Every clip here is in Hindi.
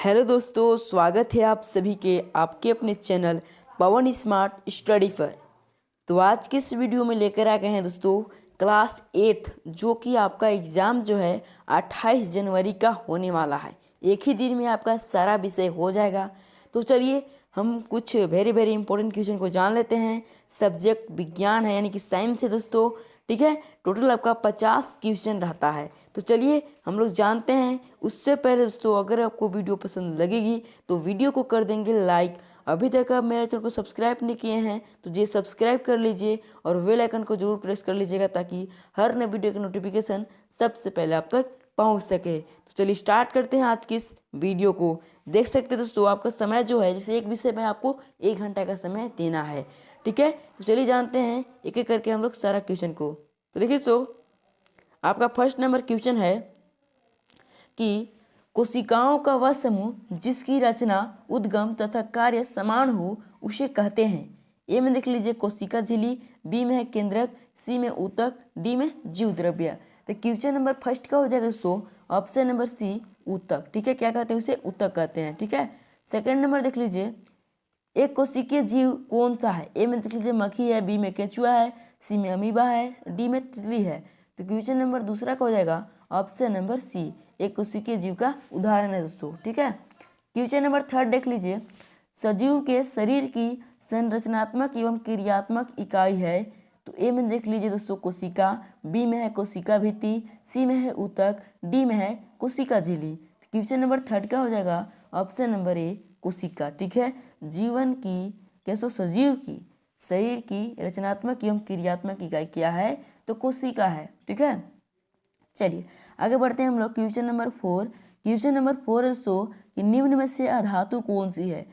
हेलो दोस्तों, स्वागत है आप सभी के आपके अपने चैनल पवन स्मार्ट स्टडी पर। तो आज के इस वीडियो में लेकर आ गए हैं दोस्तों क्लास 8 जो कि आपका एग्ज़ाम जो है 28 जनवरी का होने वाला है। एक ही दिन में आपका सारा विषय हो जाएगा। तो चलिए हम कुछ वेरी वेरी इंपॉर्टेंट क्वेश्चन को जान लेते हैं। सब्जेक्ट विज्ञान है यानी कि साइंस है दोस्तों, ठीक है। टोटल आपका 50 क्वेश्चन रहता है। तो चलिए हम लोग जानते हैं। उससे पहले दोस्तों अगर आपको वीडियो पसंद लगेगी तो वीडियो को कर देंगे लाइक। अभी तक आप मेरे चैनल को सब्सक्राइब नहीं किए हैं तो जी सब्सक्राइब कर लीजिए और बेल आइकन को जरूर प्रेस कर लीजिएगा ताकि हर नए वीडियो की नोटिफिकेशन सबसे पहले आप तक पहुंच सके। तो चलिए स्टार्ट करते हैं आज की इस वीडियो को। देख सकते हैं दोस्तों आपका समय जो है, जैसे एक विषय में आपको 1 घंटा का समय देना है, ठीक है। तो चलिए जानते हैं एक एक करके हम लोग सारा क्वेश्चन को। तो देखिए आपका फर्स्ट नंबर क्वेश्चन है कि कोशिकाओं का वह समूह जिसकी रचना उद्गम तथा कार्य समान हो उसे कहते हैं। ए में देख लीजिए कोशिका झिल्ली, बी में है केंद्रक, सी में ऊतक, डी में जीव द्रव्य। तो क्वेश्चन नंबर फर्स्ट का हो जाएगा दोस्तों ऑप्शन नंबर सी ऊतक, ठीक है। क्या कहते हैं उसे? ऊतक कहते हैं, ठीक है। सेकंड नंबर देख लीजिए एक कोशिकीय जीव कौन सा है? ए में देख लीजिए मक्खी है, बी में केंचुआ है, सी में अमीबा है, डी में तितली है। तो क्वेश्चन नंबर दूसरा का हो जाएगा ऑप्शन नंबर सी एक कोशिकीय जीव का उदाहरण है दोस्तों, ठीक है। क्वेश्चन नंबर थर्ड देख लीजिए सजीव के शरीर की संरचनात्मक एवं क्रियात्मक इकाई है। तो ए में देख लीजिए दोस्तों कोशिका, बी में है कोशिका भित्ति, सी में है ऊतक, डी में है कोशिका झिल्ली। क्वेश्चन नंबर थर्ड का हो जाएगा ऑप्शन नंबर ए कोशिका, ठीक है। जीवन की कैसो सजीव की शरीर की रचनात्मक एवं क्रियात्मक इकाई क्या है? तो कोशिका है, ठीक है। चलिए आगे बढ़ते हैं हम लोग क्वेश्चन नंबर 4। क्वेश्चन नंबर 4 है कि निम्न में से अधातु कौन सी है?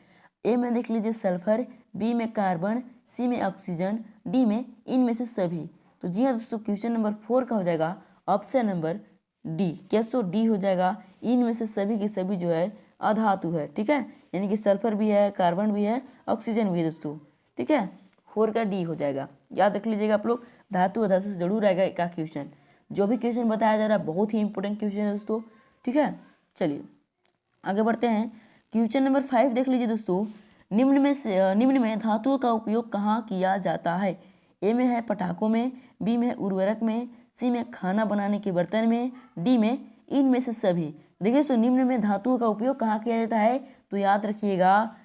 ए में देख लीजिए सल्फर, बी में कार्बन, सी में ऑक्सीजन, डी में इनमें से सभी। तो जी हाँ दोस्तों क्वेश्चन नंबर 4 का हो जाएगा ऑप्शन नंबर डी। कैसो डी हो जाएगा इनमें से सभी की सभी जो है अधातु है, ठीक है। यानी कि सल्फर भी है, कार्बन भी है, ऑक्सीजन भी है दोस्तों, ठीक है। 4 का डी हो जाएगा। याद रख लीजिएगा आप लोग, धातु अधातु से जरूर आएगा एक क्वेश्चन। जो भी क्वेश्चन बताया जा रहा है बहुत ही इंपॉर्टेंट क्वेश्चन है दोस्तों, ठीक है। चलिए आगे बढ़ते हैं। क्वेश्चन नंबर 5 देख लीजिए दोस्तों निम्न में धातुओं का उपयोग कहाँ किया जाता है? ए में है पटाखों में, बी में है उर्वरक में, सी में खाना बनाने के बर्तन में, डी में इनमें से सभी। देखिए निम्न में धातुओं का उपयोग कहाँ किया जाता है? तो याद रखिएगा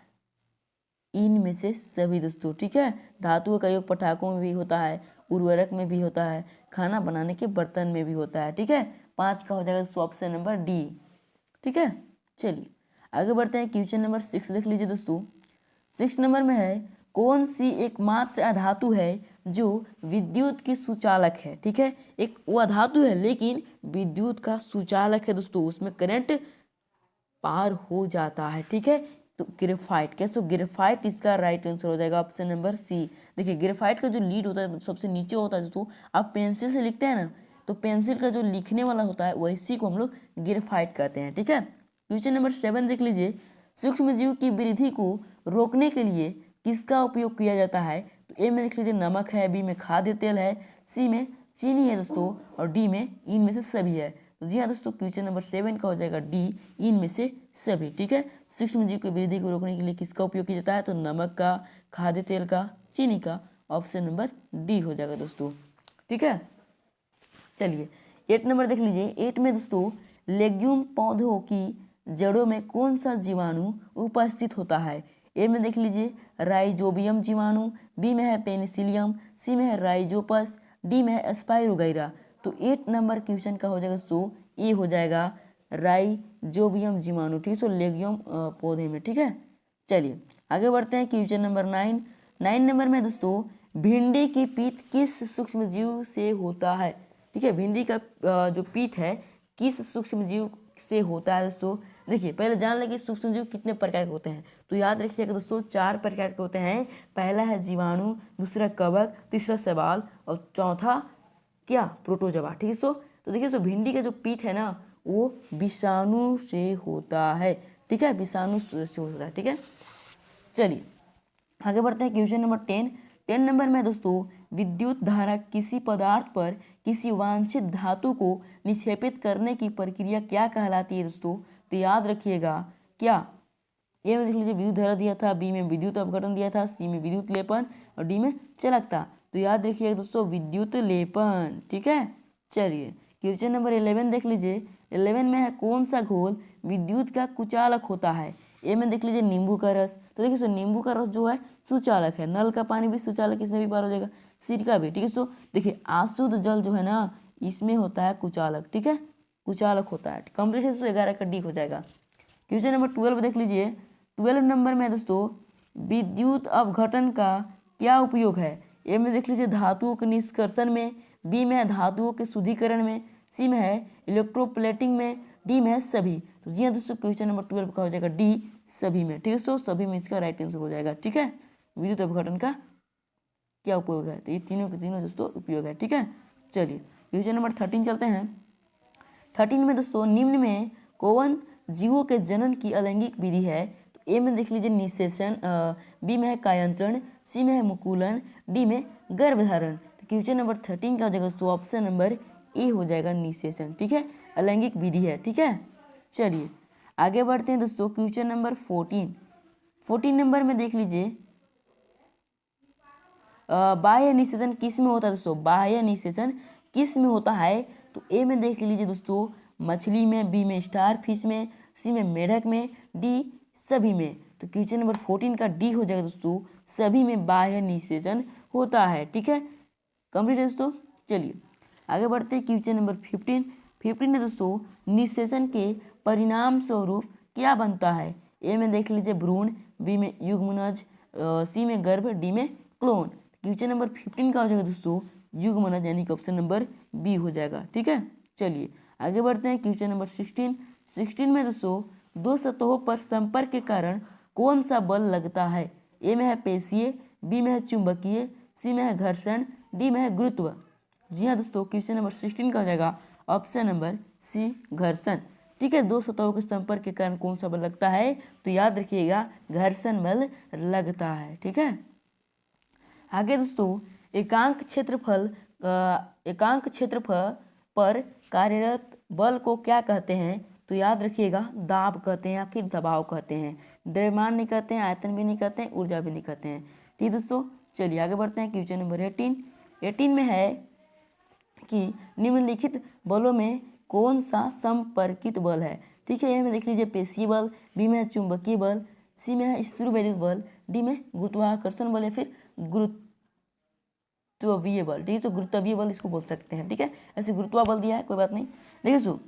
इनमें से सभी दोस्तों, ठीक है। धातुओं का उपयोग पटाखों में भी होता है, उर्वरक में भी होता है, खाना बनाने के बर्तन में भी होता है, ठीक है। 5 का हो जाएगा दोस्तों ऑप्शन नंबर डी, ठीक है। चलिए आगे बढ़ते हैं। क्वेश्चन नंबर 6 देख लीजिए दोस्तों। 6 नंबर में है कौन सी एकमात्र अधातु है जो विद्युत की सुचालक है? ठीक है, एक वो अधातु है लेकिन विद्युत का सुचालक है दोस्तों, उसमें करंट पार हो जाता है, ठीक है। तो ग्रेफाइट। कैसे? ग्रेफाइट इसका राइट आंसर हो जाएगा ऑप्शन नंबर सी। देखिए ग्रेफाइट का जो लीड होता है सबसे नीचे होता है दोस्तों। आप पेंसिल से लिखते हैं ना, तो पेंसिल का जो लिखने वाला होता है वही को हम लोग ग्रेफाइट कहते हैं, ठीक है। क्वेश्चन नंबर 7 देख लीजिए सूक्ष्म जीव की वृद्धि को रोकने के लिए किसका उपयोग किया जाता है? तो ए में देख लीजिए नमक है, बी में खाद्य तेल है, सी में चीनी है दोस्तों, और डी में इनमें से सभी है। तो जी हाँ दोस्तों क्वेश्चन नंबर 7 का हो जाएगा डी इनमें से सभी, ठीक है। सूक्ष्म जीव की वृद्धि को रोकने के लिए किसका उपयोग किया जाता है? तो नमक का, खाद्य तेल का, चीनी का। ऑप्शन नंबर डी हो जाएगा दोस्तों, ठीक है। चलिए 8 नंबर देख लीजिए। 8 में दोस्तों लेग्यूम पौधों की जड़ों में कौन सा जीवाणु उपस्थित होता है? ए में देख लीजिए राइजोबियम जीवाणु, बी में है पेनिसिलियम, सी में है राइजोपस, डी में है स्पाइरोगैरा। तो 8 नंबर क्वेश्चन का हो जाएगा दोस्तों ए हो जाएगा राइजोबियम जीवाणु, ठीक है। सो लेग्यूम पौधे में, ठीक है। चलिए आगे बढ़ते हैं। Question number 9। 9 नंबर में दोस्तों भिंडी की पीत किस सूक्ष्म जीव से होता है? ठीक है, भिंडी का जो पीत है किस सूक्ष्म जीव से होता है दोस्तों? देखिए पहले जान लें कि सूक्ष्म जीव कितने प्रकार के होते हैं। तो याद रखिएगा दोस्तों 4 प्रकार के होते हैं। पहला है जीवाणु, दूसरा कवक, तीसरा शैवाल और चौथा क्या? प्रोटोजोआ, ठीक है। तो देखिए भिंडी का जो पीत है ना वो विषाणु से होता है, ठीक है, विषाणु से होता है, ठीक है। चलिए आगे बढ़ते हैं। Question number 10। 10 नंबर में दोस्तों विद्युत धारा किसी पदार्थ पर किसी वांछित धातु को निक्षेपित करने की प्रक्रिया क्या कहलाती है दोस्तों? तो याद रखिएगा क्या? ए में देख लीजिए विद्युत धारा दिया था, बी में विद्युत अपघटन दिया था, सी में विद्युत लेपन और डी में चालकता। तो याद रखिएगा दोस्तों विद्युत लेपन। ठीक है, चलिए क्वेश्चन नंबर 11 देख लीजिए। 11 में है कौन सा घोल विद्युत का कुचालक होता है? ए में देख लीजिए नींबू का रस। तो देखिए सो नींबू का रस जो है सुचालक है, नल का पानी भी सुचालक, इसमें भी पार हो जाएगा, सिरका भी। ठीक है सो देखिए अशुद्ध जल जो है ना इसमें होता है कुचालक। ठीक है, कुचालक होता है। कंप्लीट है दोस्तों, 11 का डी हो जाएगा। क्वेश्चन नंबर 12 देख लीजिए। 12 नंबर में दोस्तों विद्युत अपघटन का क्या उपयोग है? ए में देख लीजिए धातुओं के निष्कर्षण में, बी में है धातुओं के शुद्धिकरण में, सी में है इलेक्ट्रोप्लेटिंग में, डी में है सभी। तो जी हाँ दोस्तों क्वेश्चन नंबर 12 का हो जाएगा डी, सभी में। ठीक है दोस्तों, सभी में इसका राइट आंसर हो जाएगा। ठीक है, विद्युत अपघटन का क्या उपयोग है? तो ये तीनों के तीनों दोस्तों उपयोग है। ठीक है, चलिए क्वेश्चन नंबर 13 चलते हैं। 13 में दोस्तों निम्न में कौन जीवों के जनन की अलैंगिक विधि है? तो ए में देख लीजिए निषेचन, बी में है कायांतरण, सी में है मुकुलन, डी में गर्भधारण। तो क्वेश्चन नंबर 13 का हो जाएगा दोस्तों ऑप्शन नंबर ए हो जाएगा निषेचन। ठीक है, अलैंगिक विधि है। ठीक है, चलिए आगे बढ़ते हैं दोस्तों। क्वेश्चन नंबर 14 नंबर में देख लीजिए बाह्य निषेचन किस में होता है दोस्तों? बाह्य निषेचन किस में होता है? तो ए में देख लीजिए दोस्तों मछली में, बी में स्टार फिश में, सी में मेढक में, डी सभी में। तो क्वेश्चन नंबर 14 का डी हो जाएगा दोस्तों सभी में बाह्य निषेचन होता है। ठीक है, कंप्लीट है दोस्तों। चलिए आगे बढ़ते हैं क्वेश्चन नंबर 15 में दोस्तों निषेचन के परिणाम स्वरूप क्या बनता है? ए में देख लीजिए भ्रूण, बी में युग्मनज, सी में गर्भ, डी में क्लोन। क्वेश्चन नंबर 15 का हो जाएगा दोस्तों युग्मनज यानी कि ऑप्शन नंबर बी हो जाएगा। ठीक है, चलिए आगे बढ़ते हैं क्वेश्चन नंबर 16 में दोस्तों दो सतहों पर संपर्क के कारण कौन सा बल लगता है? ए में है पेशीय, बी में है चुंबकीय, सी में है घर्षण, डी में है गुरुत्व। जी हाँ दोस्तों क्वेश्चन नंबर 16 का हो जाएगा ऑप्शन नंबर सी घर्षण। ठीक है, दो सतहों के संपर्क के कारण कौन सा बल लगता है? तो याद रखिएगा घर्षण बल लगता है। ठीक है, आगे दोस्तों एकांक क्षेत्रफल पर कार्यरत बल को क्या कहते हैं? तो याद रखिएगा दाब कहते हैं या फिर दबाव कहते हैं। द्रव्यमान नहीं कहते हैं, आयतन भी नहीं कहते हैं, ऊर्जा भी नहीं कहते हैं। ठीक दोस्तों, चलिए आगे बढ़ते हैं क्वेश्चन नंबर 18 में है कि निम्नलिखित बलों में कौन सा संपर्कित बल है? ठीक है, में देख लीजिए पेशीय बल, बी में है चुंबकीय बल, सी में है स्थिरोवैद्युत बल, डी में गुरुत्वाकर्षण बल या फिर गुरुत्वीय बल। ठीक है, तो गुरुत्वीय बल इसको बोल सकते हैं। ठीक है, ऐसे गुरुत्वा बल दिया है, कोई बात नहीं। देखिए सो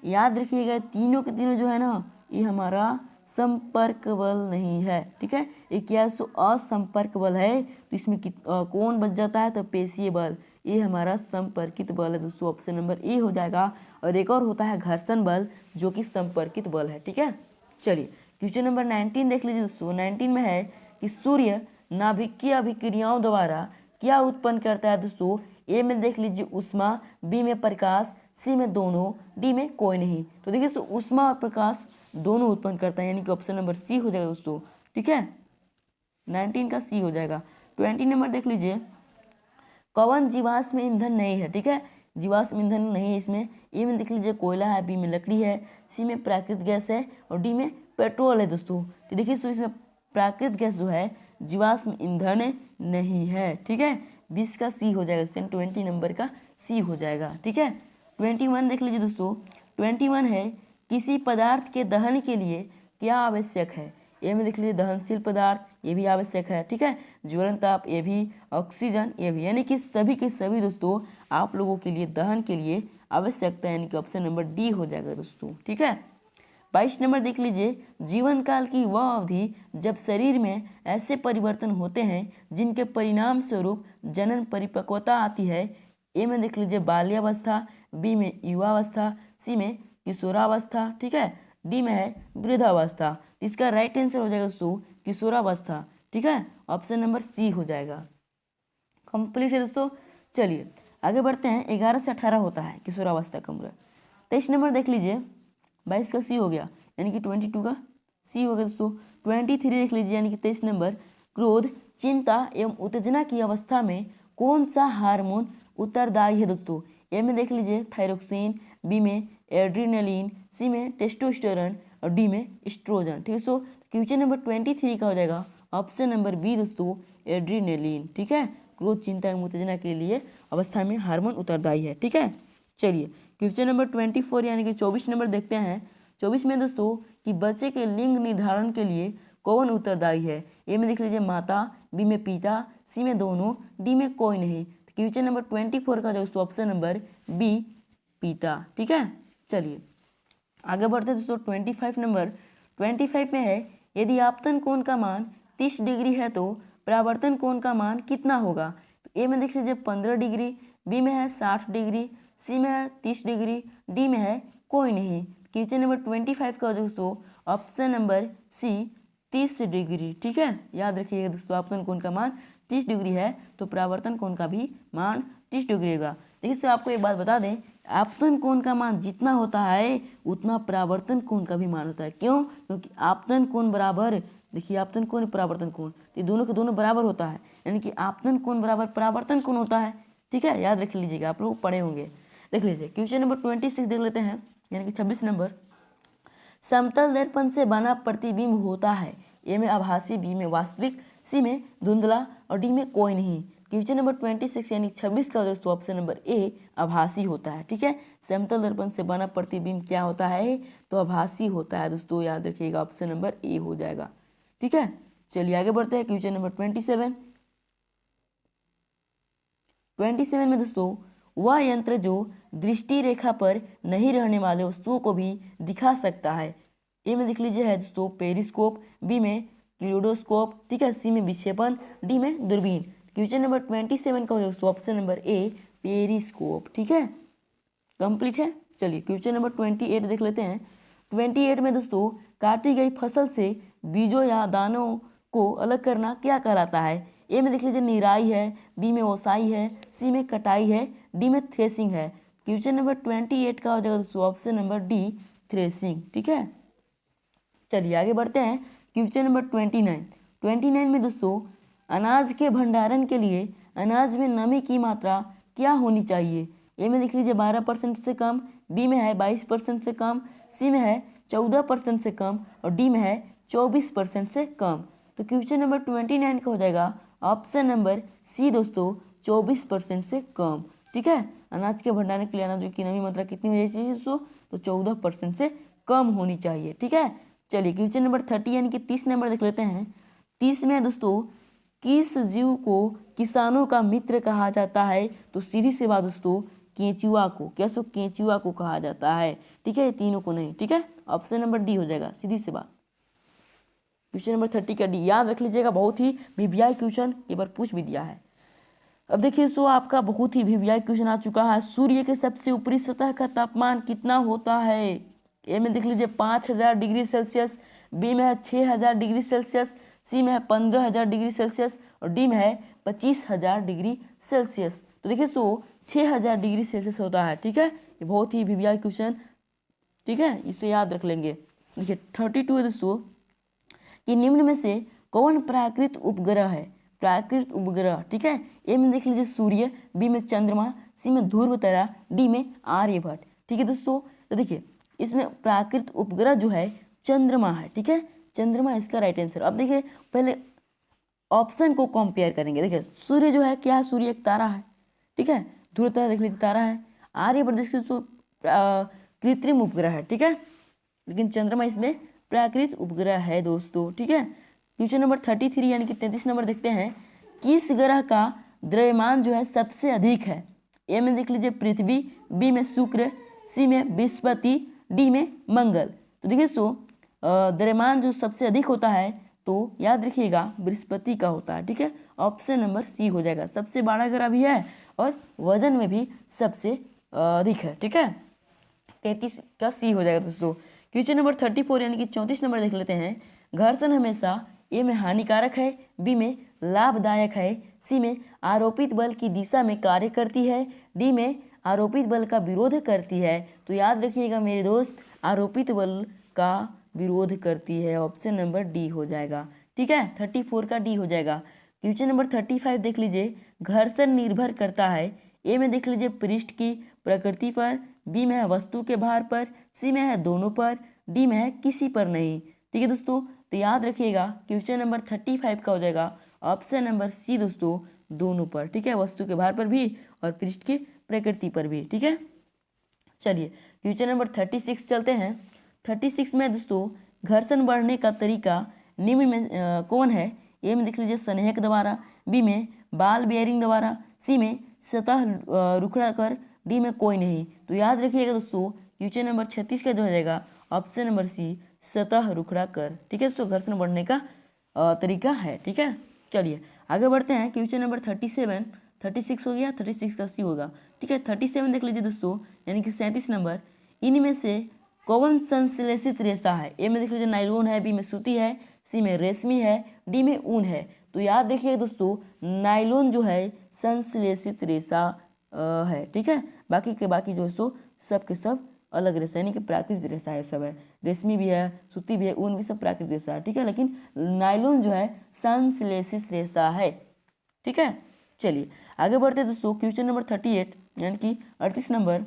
याद रखिएगा तीनों के तीनों जो है ना ये हमारा संपर्क बल नहीं है। ठीक है, ये क्या असंपर्क बल है। तो इसमें कौन बच जाता है? तो पेशीय बल, ये हमारा संपर्कित बल है दोस्तों, ऑप्शन नंबर ए हो जाएगा। और एक और होता है घर्षण बल जो कि संपर्कित बल है। ठीक है, चलिए क्वेश्चन नंबर 19 देख लीजिए दोस्तों। 19 में है कि सूर्य नाभिकीय अभिक्रियाओं द्वारा क्या उत्पन्न करता है दोस्तों? ए में देख लीजिए ऊष्मा, बी में प्रकाश, सी में दोनों, डी में कोई नहीं। तो देखिए सो ऊष्मा और प्रकाश दोनों उत्पन्न करता है यानी कि ऑप्शन नंबर सी हो जाएगा दोस्तों। ठीक है, 19 का सी हो जाएगा। 20 नंबर देख लीजिए कौन जीवाश्म ईंधन नहीं है? ठीक है, जीवाश्म ईंधन नहीं है इसमें। ए में देख लीजिए कोयला है, बी में लकड़ी है, सी में प्राकृतिक गैस है और डी में पेट्रोल है दोस्तों। तो देखिए सो इसमें प्राकृतिक गैस जो है जीवाश्म ईंधन नहीं है। ठीक है, 20 का सी हो जाएगा, 20 नंबर का सी हो जाएगा। ठीक है, 21 देख लीजिए दोस्तों। 21 है किसी पदार्थ के दहन के लिए क्या आवश्यक है? ए में देख लीजिए दहनशील पदार्थ, ये भी आवश्यक है। ठीक है, ज्वलन ताप ये भी, ऑक्सीजन ये भी, यानी कि सभी के सभी दोस्तों आप लोगों के लिए दहन के लिए आवश्यकता है, यानी कि ऑप्शन नंबर डी हो जाएगा दोस्तों। ठीक है, 22 नंबर देख लीजिए जीवन काल की वह अवधि जब शरीर में ऐसे परिवर्तन होते हैं जिनके परिणाम स्वरूप जनन परिपक्वता आती है। ए में देख लीजिए बाल्यावस्था, बी में युवावस्था, सी में किशोरावस्था, ठीक है, डी में है वृद्धावस्था। इसका राइट आंसर हो जाएगा दोस्तों किशोरावस्था। ठीक है, ऑप्शन नंबर सी हो जाएगा। कंप्लीट है दोस्तों। चलिए आगे बढ़ते हैं। 11 से 18 होता है किशोरावस्था का उम्र। 23 नंबर देख लीजिए 22 का सी हो गया यानी कि 22 का सी हो गया दोस्तों। 23 देख लीजिए यानी कि 23 नंबर क्रोध, चिंता एवं उत्तेजना की अवस्था में कौन सा हार्मोन उत्तरदायी है दोस्तों? ए में देख लीजिए थायरोक्सिन, बी में एड्रीनलिन, सी में टेस्टोस्टेरोन, और डी में एस्ट्रोजन। ठीक है दोस्तों, क्वेश्चन नंबर 23 का हो जाएगा ऑप्शन नंबर बी दोस्तों, एड्रीनेलिन। ठीक है, क्रोध, चिंता एवं उत्तेजना के लिए अवस्था में हार्मोन उत्तरदायी है। ठीक है, चलिए क्वेश्चन नंबर 24 यानी कि 24 नंबर देखते हैं। 24 में दोस्तों कि बच्चे के लिंग निर्धारण के लिए कौन उत्तरदायी है। ए में देख लीजिए माता, बी में पिता, सी में दोनों, डी में कोई नहीं। तो क्वेश्चन नंबर 24 का दोस्तों ऑप्शन नंबर बी, पिता। ठीक है, चलिए आगे बढ़ते हैं दोस्तों। 25 नंबर 25 में है, यदि आपतन कोण का मान 30 डिग्री है तो परावर्तन कोण का मान कितना होगा। तो ए में देख लीजिए 15 डिग्री, बी में है 60 डिग्री, सी में है 30 डिग्री, डी में है कोई नहीं। क्वेश्चन नंबर 25 का दोस्तों ऑप्शन नंबर सी, 30 डिग्री। ठीक है, याद रखिएगा दोस्तों, आपतन कोण का मान 30 डिग्री है तो परावर्तन कोण का भी मान 30 डिग्री होगा। देखिए दोस्तों, आपको एक बात बता दें, आपतन कोण का मान जितना होता है उतना परावर्तन कोण का भी मान होता है। क्यों? क्योंकि आपतन कोण बराबर, देखिए आपतन कोण परावर्तन कोण, ये दोनों के दोनों बराबर होता है, यानी कि आपतन कोण बराबर परावर्तन कोण होता है। ठीक है, याद रख लीजिएगा, आप लोग पढ़े होंगे। देख लीजिए क्वेश्चन नंबर 26 देख लेते हैं, यानी कि 26 नंबर। समतल दर्पण से बना प्रतिबिंब होता है। ए में आभासी, बी में वास्तविक, सी में धुंधला और डी में कोई नहीं। क्वेश्चन नंबर 26 यानी 26 का दोस्तों ऑप्शन नंबर ए, आभासी होता है। ठीक है, समतल दर्पण से बना प्रतिबिंब क्या होता है, तो आभासी होता है दोस्तों, याद रखिएगा ऑप्शन नंबर ए हो जाएगा। ठीक है, चलिए आगे बढ़ते हैं। क्वेश्चन नंबर 27 में दोस्तों वह यंत्र जो दृष्टि रेखा पर नहीं रहने वाले वस्तुओं को भी दिखा सकता है। ए में देख लीजिए है दोस्तों पेरिस्कोप, बी में क्यूरोस्कोप, ठीक है, सी में विक्षेपण, डी में दूरबीन। क्वेश्चन नंबर 27 का दोस्तों ऑप्शन नंबर ए, पेरिस्कोप। ठीक है, कंप्लीट है। चलिए क्वेश्चन नंबर 28 देख लेते हैं। 28 में दोस्तों काटी गई फसल से बीजों या दानों को अलग करना क्या कहलाता है। ए में देख लीजिए निराई है, बी में ओसाई है, सी में कटाई है, डी में थ्रेसिंग है। क्वेश्चन नंबर 28 का हो जाएगा दोस्तों ऑप्शन नंबर डी, थ्रेसिंग। ठीक है, चलिए आगे बढ़ते हैं। क्वेश्चन नंबर 29 में दोस्तों अनाज के भंडारण के लिए अनाज में नमी की मात्रा क्या होनी चाहिए। ए में देख लीजिए 12% से कम, बी में है 22% से कम, सी में है 14% से कम और डी में है 24% से कम। तो क्वेश्चन नंबर 29 का हो जाएगा ऑप्शन नंबर सी दोस्तों, 24% से कम। ठीक है, अनाज के भंडारण के लिए अनाज की नमी मात्रा कितनी होनी चाहिए दोस्तों, तो 14% से कम होनी चाहिए। ठीक है, चलिए क्वेश्चन नंबर 30 यानी कि 30 नंबर देख लेते हैं। 30 में दोस्तों किस जीव को किसानों का मित्र कहा जाता है, तो सीधी सी बात दोस्तों केंचुआ को, क्या सो केंचुआ को कहा जाता है। ठीक है, ये तीनों को नहीं। ठीक है, ऑप्शन नंबर डी हो जाएगा, सीधी सी बात। क्वेश्चन नंबर 30 का डी याद रख लीजिएगा, बहुत ही वीवीआई क्वेश्चन एक बार पूछ भी दिया है। अब देखिए सो आपका बहुत ही वीवीआई क्वेश्चन आ चुका है। सूर्य के सबसे ऊपरी सतह का तापमान कितना होता है। ए में देख लीजिए 5000 डिग्री सेल्सियस, बी में है 6000 डिग्री सेल्सियस, सी में है 15000 डिग्री सेल्सियस और डी में है 25000 डिग्री सेल्सियस। तो देखिए सो 6000 डिग्री सेल्सियस होता है। ठीक है, ये बहुत ही वीवीआई क्वेश्चन, ठीक है, इसे याद रख लेंगे। देखिए 32 है दोस्तों कि निम्न में से कौन प्राकृत उपग्रह है। प्राकृत उपग्रह, ठीक है, ए में देख लीजिए सूर्य, बी में चंद्रमा, सी में ध्रुव तारा, डी में आर्यभट्ट। ठीक है दोस्तों, तो देखिए इसमें प्राकृत उपग्रह जो है चंद्रमा है। ठीक है, चंद्रमा इसका राइट आंसर। अब देखिए पहले ऑप्शन को कंपेयर करेंगे। देखिए सूर्य जो है क्या है, सूर्य एक तारा है। ठीक है, ध्रुव तारा देख लीजिए तारा है, आर्यभट्ट देखिए कृत्रिम उपग्रह है। ठीक है, लेकिन चंद्रमा इसमें प्राकृत उपग्रह है दोस्तों। ठीक है, क्वेश्चन नंबर 33 यानी कि 33 नंबर देखते हैं। किस ग्रह का द्रव्यमान जो है सबसे अधिक है। ए में देख लीजिए पृथ्वी, बी में शुक्र, सी में बृहस्पति, डी में मंगल। तो देखिए सो द्रव्यमान जो सबसे अधिक होता है तो याद रखिएगा बृहस्पति का होता है। ठीक है, ऑप्शन नंबर सी हो जाएगा, सबसे बड़ा ग्रह भी है और वजन में भी सबसे अधिक है। ठीक है, 33 का सी हो जाएगा दोस्तों। क्वेश्चन नंबर 34 यानी कि 34 नंबर देख लेते हैं। घर्षण हमेशा ए में हानिकारक है, बी में लाभदायक है, सी में आरोपित बल की दिशा में कार्य करती है, डी में आरोपित बल का विरोध करती है। तो याद रखिएगा मेरे दोस्त, आरोपित बल का विरोध करती है, ऑप्शन नंबर डी हो जाएगा। ठीक है, 34 का डी हो जाएगा। क्वेश्चन नंबर 35 देख लीजिए। घर्षण निर्भर करता है, ए में देख लीजिए पृष्ठ की प्रकृति पर, बी में है वस्तु के भार पर, सी में है दोनों पर, डी में है किसी पर नहीं। ठीक है दोस्तों, तो याद रखिएगा क्वेश्चन नंबर 35 का हो जाएगा ऑप्शन नंबर सी दोस्तों, दोनों पर। ठीक है, वस्तु के भार पर भी और पृष्ठ की प्रकृति पर भी। ठीक है, चलिए क्वेश्चन नंबर 36 चलते हैं। 36 में दोस्तों घर्षण बढ़ने का तरीका निम्न में कौन है? ए में देख लीजिए संहेक द्वारा, बी में बाल बेयरिंग द्वारा, सी में सतह रुखड़ा कर, डी में कोई नहीं। तो याद रखिएगा दोस्तों क्वेश्चन नंबर 36 का जो हो जाएगा ऑप्शन नंबर सी, सतह रुखड़ा कर। ठीक है दोस्तों, घर्षण बढ़ने का तरीका है। ठीक है, चलिए आगे बढ़ते हैं। क्वेश्चन नंबर 37, 36 हो गया, 36 का सी होगा। ठीक है, 37 देख लीजिए दोस्तों, यानी कि 37 नंबर, इनमें से कौन संश्लेषित रेशा है? ए में देख लीजिए नायलॉन है, बी में सूती है, सी में रेशमी है, डी में ऊन है। तो याद रखिए दोस्तों नायलॉन जो है संश्लेषित रेशा है। ठीक है, बाकी के बाकी जो है सो सब के सब अलग रेशा यानी कि प्राकृतिक रेशा है, सब है। रेशमी भी है, सूती भी है, ऊन भी, सब प्राकृतिक रेशा है। ठीक है, लेकिन नायलॉन जो है संश्लेषित रेशा है। ठीक है, चलिए आगे बढ़ते हैं दोस्तों। क्वेश्चन नंबर 38 यानी कि 38 नंबर,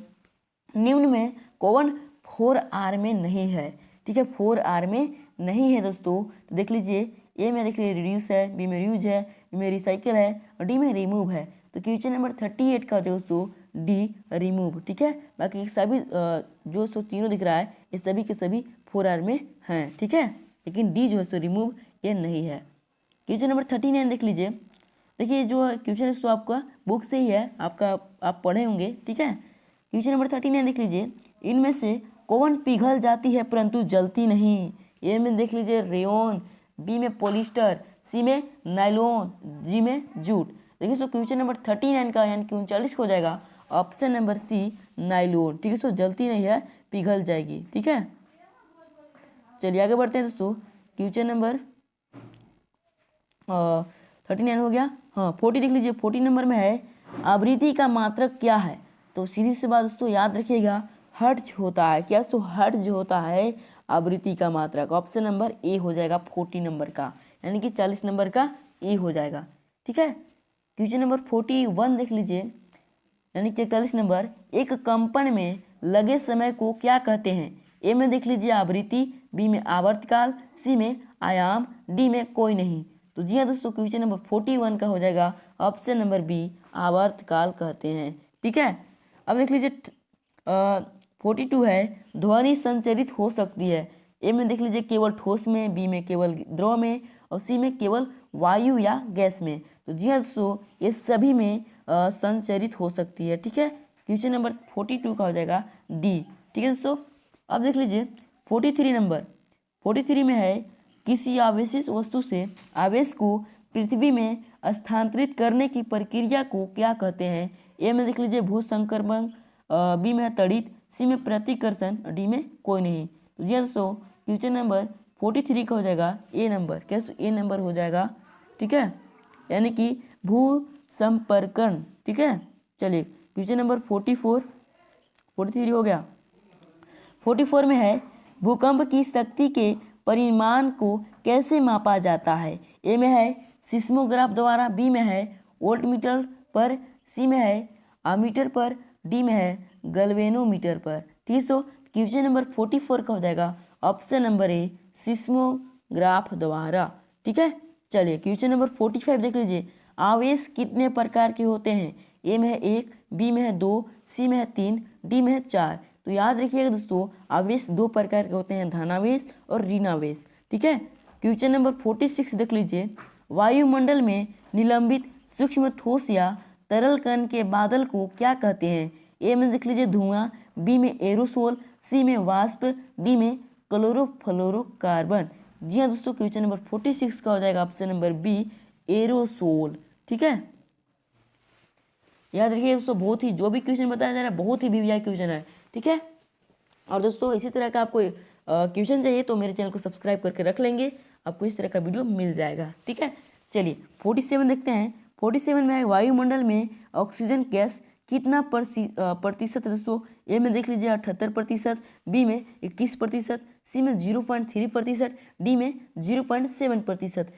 निम्न में कौन 4R में नहीं है? ठीक है, 4R में नहीं है दोस्तों, तो देख लीजिए ए में देख लीजिए रिड्यूस है, बी में रीयूज है, बी में रिसाइकिल है और डी में रिमूव है। तो क्वेश्चन नंबर 38 का दोस्तों डी रिमूव। ठीक है, बाकी सभी जो सो तीनों दिख रहा है ये सभी के सभी 4R में हैं। ठीक है, लेकिन डी जो है सो रिमूव ये नहीं है। क्वेश्चन नंबर 39 देख लीजिए। देखिए जो क्वेश्चन है सो आपका बुक से ही है, आपका आप पढ़े होंगे। ठीक है, क्वेश्चन नंबर 39 देख लीजिए, इनमें से कौन पिघल जाती है परंतु जलती नहीं? ए में देख लीजिए रेयन, बी में पॉलिस्टर, सी में नायलॉन, जी में जूट। देखिए सो क्वेश्चन नंबर 39 का यानी कि 39 हो जाएगा ऑप्शन नंबर सी, नायलॉन। ठीक है, सो जलती नहीं है, पिघल जाएगी। ठीक है, चलिए आगे बढ़ते हैं दोस्तों। क्वेश्चन नंबर 39 हो गया। हाँ, 40 देख लीजिए। 40 नंबर में है आवृत्ति का मात्रक क्या है? तो सीधी सी बात दोस्तों याद रखिएगा हर्ट्ज होता है। क्या दोस्तों? हर्ट्ज होता है आवृत्ति का मात्रक। ऑप्शन नंबर ए हो जाएगा 40 नंबर का, यानी कि 40 नंबर का ए हो जाएगा। ठीक है, क्वेश्चन नंबर 41 देख लीजिए, यानी कि 41 नंबर, एक कंपन में लगे समय को क्या कहते हैं? ए में देख लीजिए आवृत्ति, बी में आवर्तकाल, सी में आयाम, डी में कोई नहीं। तो जी हाँ दोस्तों, क्वेश्चन नंबर 41 का हो जाएगा ऑप्शन नंबर बी, आवर्तकाल कहते हैं। ठीक है, अब देख लीजिए 42 है, ध्वनि संचरित हो सकती है। ए में देख लीजिए केवल ठोस में, बी में केवल द्रव में और सी में केवल वायु या गैस में। तो जी हाँ दोस्तों, ये सभी में संचरित हो सकती है। ठीक है, क्वेश्चन नंबर 42 का हो जाएगा डी। ठीक है दोस्तों, अब देख लीजिए 43 नंबर, 43 में है किसी आवेशित वस्तु से आवेश को पृथ्वी में स्थानांतरित करने की प्रक्रिया को क्या कहते हैं? ए में देख लीजिए भूसंकर्षण, बी में तड़ित, सी में प्रतिकर्षण, डी में कोई नहीं। तो जी दोस्तों क्वेश्चन नंबर 43 का हो जाएगा ए नंबर। कैसे? ए नंबर हो जाएगा। ठीक है, यानी कि भूसंपर्कण। ठीक है, चलिए क्वेश्चन नंबर 43 हो गया। 44 में है भूकंप की शक्ति के परिमाण को कैसे मापा जाता है? ए में है सिस्मोग्राफ द्वारा, बी में है वोल्टमीटर पर, सी में है आमीटर पर, डी में है गैल्वेनोमीटर पर। ठीक है, सो क्वेश्चन नंबर 44 का हो जाएगा ऑप्शन नंबर ए, सिस्मोग्राफ द्वारा। ठीक है, चलिए क्वेश्चन नंबर 45 देख लीजिए, आवेश कितने प्रकार के होते हैं? ए में है 1, बी में है 2, सी में है 3, डी में है 4। तो याद रखिएगा दोस्तों आवेश 2 प्रकार के होते हैं, धनावेश और ऋणावेश। ठीक है, क्वेश्चन नंबर 46 देख लीजिए, वायुमंडल में निलंबित सूक्ष्म ठोस या तरल कण के बादल को क्या कहते हैं? ए में देख लीजिए धुआं, बी में एरोसोल, सी में वाष्प, डी में क्लोरोफ्लोरोकार्बन। जी हाँ दोस्तों, क्वेश्चन नंबर 46 का हो जाएगा ऑप्शन नंबर बी, एरोसोल। ठीक है, याद रखिए दोस्तों बहुत ही जो भी क्वेश्चन बताया जा रहा है बहुत ही वीवीआई क्वेश्चन है। ठीक है, और दोस्तों इसी तरह का आपको क्वेश्चन चाहिए तो मेरे चैनल को सब्सक्राइब करके रख लेंगे, आपको इस तरह का वीडियो मिल जाएगा। ठीक है, चलिए 47 देखते हैं। 47 में वायुमंडल में ऑक्सीजन गैस कितना प्रतिशत दोस्तों? ए में देख लीजिए 78%, बी में 21%, सी में 0.3%, डी में 0.7%।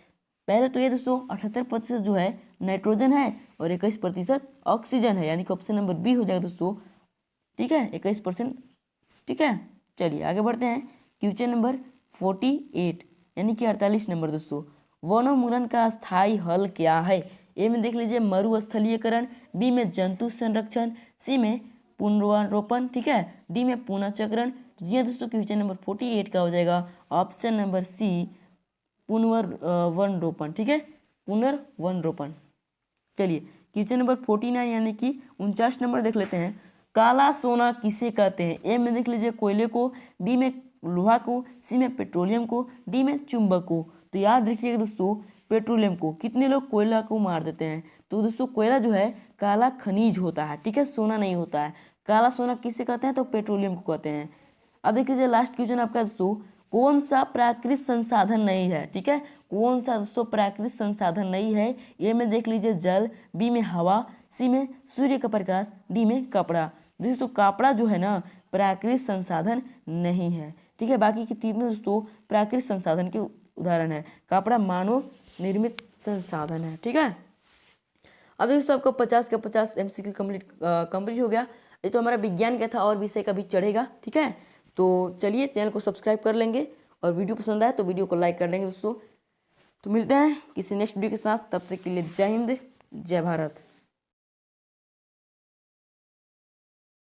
पहले तो ये दोस्तों 78% जो है नाइट्रोजन है और 21% ऑक्सीजन है, यानी कि ऑप्शन नंबर बी हो जाएगा दोस्तों। ठीक है, 21%। ठीक है, चलिए आगे बढ़ते हैं। क्वेश्चन नंबर 48 यानी कि 48 नंबर दोस्तों, वनोन्मूलन का स्थायी हल क्या है? ए में देख लीजिए मरुस्थलीकरण, बी में जंतु संरक्षण, सी में पुनर्वनरोपण, ठीक है, डी में पुनर्चक्रण। तो जी दोस्तों क्वेश्चन नंबर 48 का हो जाएगा ऑप्शन नंबर सी पुनर्वनरोपण, ठीक है, पुनर्वनरोपण। चलिए क्वेश्चन नंबर 49 यानी कि 49 नंबर देख लेते हैं। काला सोना किसे कहते हैं? ए में देख लीजिए कोयले को, बी में लोहा को, सी में पेट्रोलियम को, डी में चुंबक को। तो याद रखिएगा दोस्तों पेट्रोलियम को। कितने लोग कोयला को मार देते हैं? तो दोस्तों कोयला जो है काला खनिज होता है, ठीक है, सोना नहीं होता है। काला सोना किसे कहते हैं? तो पेट्रोलियम को कहते हैं। अब देख लीजिए लास्ट क्वेश्चन आपका दोस्तों, कौन सा प्राकृतिक संसाधन नहीं है? ठीक है, कौन सा दोस्तों प्राकृतिक संसाधन नहीं है? ए में देख लीजिए जल, बी में हवा, सी में सूर्य का प्रकाश, डी में कपड़ा। दोस्तों कपड़ा जो है ना प्राकृतिक संसाधन नहीं है, ठीक है, बाकी के तीनों दोस्तों प्राकृतिक संसाधन के उदाहरण है। कपड़ा मानव निर्मित संसाधन है, ठीक है। अब दोस्तों आपको 50 का 50 MCQ कंप्लीट हो गया। ये तो हमारा विज्ञान का था और विषय का भी चढ़ेगा, ठीक है। तो चलिए चैनल को सब्सक्राइब कर लेंगे और वीडियो पसंद आए तो वीडियो को लाइक कर लेंगे दोस्तों। तो मिलते हैं किसी नेक्स्ट वीडियो के साथ, तब तक के लिए जय हिंद जय भारत।